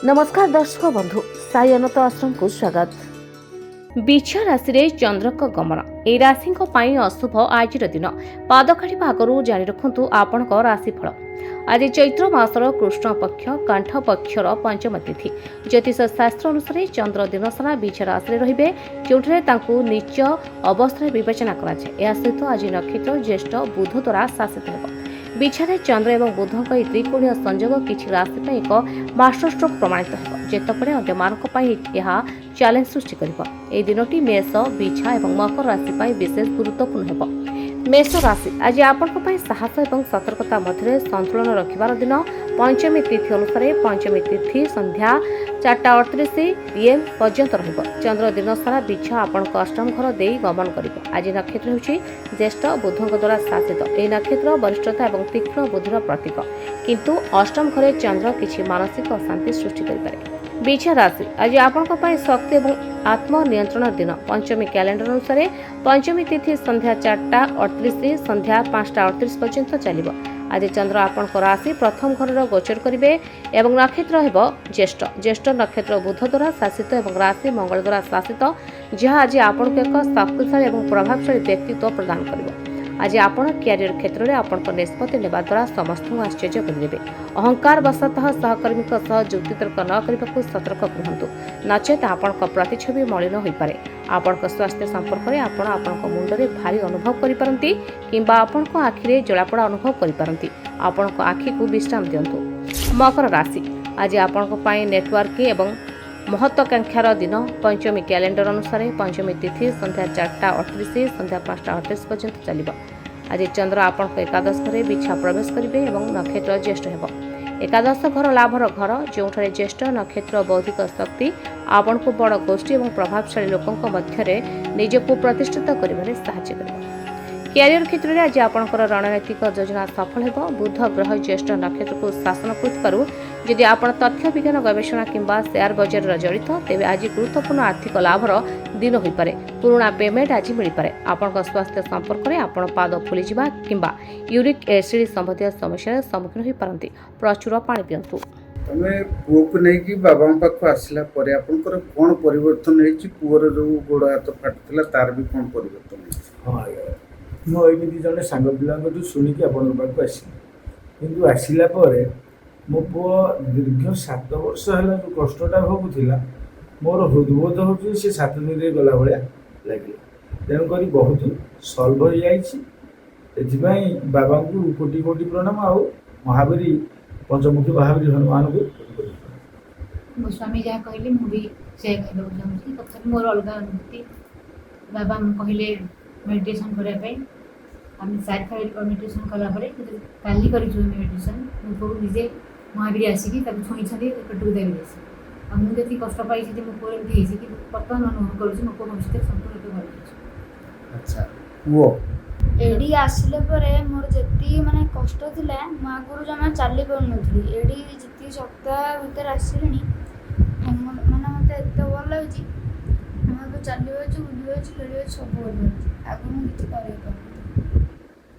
नमस्कार दर्शक बंधु साई अनंत आश्रम को स्वागत। बिछा राशि रे चंद्र का गमन ए राशि अशुभ आज दिन पाद काढ़ा आगु जारी रखु आपण राशिफल। आज चैत्र मासर कृष्ण पक्ष कांठ पक्षर पंचम तिथि ज्योतिष शास्त्र अनुसार चंद्र दिन सारा बिछा राशि रे जो नीच अवस्था विवेचना कर सहित आज नक्षत्र ज्येष्ठ बुध द्वारा शासित हो। बिछारे चंद्र एवं बुधक त्रिकोणीय संयोग किसी राशि एक मास्टर स्ट्रोक प्रमाणित हो जेतपरे अन्य चैलेंज सृष्टि कर दिनटी मेष बिछा और मकर राशि विशेष गुरुत्वपूर्ण हो। मेष राशि आज आपण साहस और सतर्कता मध्य संतुलन रखिबार दिन। पंचमी तिथि अनुसार पंचमी तिथि संध्या 4:38 PM पर्यंत रहिब। चंद्र दिन सारा बिछा आपण अष्टम घर दे गमन करिब। आज नक्षत्र होछि ज्येष्ठ बुधक द्वारा शासित। यह नक्षत्र वरिष्ठता और तीक्ष्ण बुद्धिर प्रतीक किंतु अष्टम घरे चंद्र किछि मानसिक अशांति सृष्टि करिपारे। बिछा राशि आज आपण शक्ति और आत्मनियंत्रण दिन। पंचमी कैलेंडर अनुसार पंचमी तिथि संध्या 4:38 संध्या 5:38 पर्यंत चलिब। आज चंद्र आपण राशि प्रथम घर गोचर करेंगे और नक्षत्र हेब ज्येष्ठ। ज्येष्ठ नक्षत्र बुध द्वारा शासित और राशि मंगल द्वारा शासित जहाँ आज आपण एक शक्तिशाली और प्रभावशाली व्यक्तित्व प्रदान कर। आज आपण क्यारियर क्षेत्र में आपण निष्पत्ति नेबा द्वारा समस्त आश्चर्य करेंगे। अहंकार वशतः सहकर्मी जुक्ति तर्क न करने को सतर्क रुहतु नचेत आपण प्रतिछवि मलिन हो पारे। आपण स्वास्थ्य संपर्क में आपण मुंडे भारी अनुभव करिपारंती किंबा आपण आखिरे जलापड़ा अनुभव करिपारंती। आपण आखि को विश्राम दियंतु। मकर राशि आज आपण नेटवर्किंग एवं महत्वाकांक्षार दिन। पंचमी कैलेंडर अनुसार पंचमी तिथि संध्या 4:38 संध्या 5:38 पर्यंत चलिब। आज चंद्र आपण एकादश घरे बिछा प्रवेश करेंगे और नक्षत्र ज्येष्ठ हेब। एकादश घर लाभर घर जो ज्येष्ठ नक्षत्र बौद्धिक शक्ति आपण को बड़ गोष्ठी और प्रभावशाली लोकों मध्य निजको प्रतिष्ठित करिबारे सहायता करिब। क्यारियर क्षेत्र में आज आपंकर रणनैतिक योजना सफल हो। बुध ग्रह ज्येष्ठ नक्षत्र को शासन करूँ जदि आप तथ्य विज्ञान गवेषणा किंबा शेयर बजार जड़ित तेज आज गुरुत्वपूर्ण आर्थिक लाभर दिन हो पारे। पुराणा पेमेंट आज मिल पारे। आपण स्वास्थ्य संपर्क में आपण पाद फुलीजा किंबा यूरिक एसिड संबंधी समस्या सम्मुखीन हो पारती। प्रचुर पानी पिंतु। तमें पुओ को नहीं बाबा पाख आसला आपंकर कौन परिवर्तन होती पुअर जो गोड़ हाथ फाटुला तार भी कौन परिवर्तन? हाँ मुझे जड़े सांग पिला शुणिकी आपण पाक कि आसला मो पु दीर्घ 7 वर्ष है जो कष्टा भोगुला मोर हृदबोध हो 7 दिन गला भाया लगे तेणुक बहुत सल्व हो जाए। बाबा को कोटि कोटि प्रणाम आ महावीर पंचमुखी महावीर हनुमान को मो स्वामी जहाँ कहले मुझे से कहूँ चाहूँगी मोर अलग अनुभूति। बाबा कहले मेडिटेशन करने आम 4 थर मेडिटेशन कलापर काली कर मेडिटेशन मो निजे महावीर आसिकी छुई पेटू देवी आ मुझे कष्ट पाई मो पुओ एमती कि बर्तमान अनुभव करुँच मो पुओ भविष्य संपूर्ण भल। अच्छा वो एडी आसिले परे मोर जति माने कष्ट थिला मो आगुरु जमा चली पार नथली एडी जति सप्ताह भीतर आसिलिनी माने मते एते भल लागछि हम तो चली होछि बुझि होछि खेली होछि सब भल लागछि आगु मु किछि करै पार।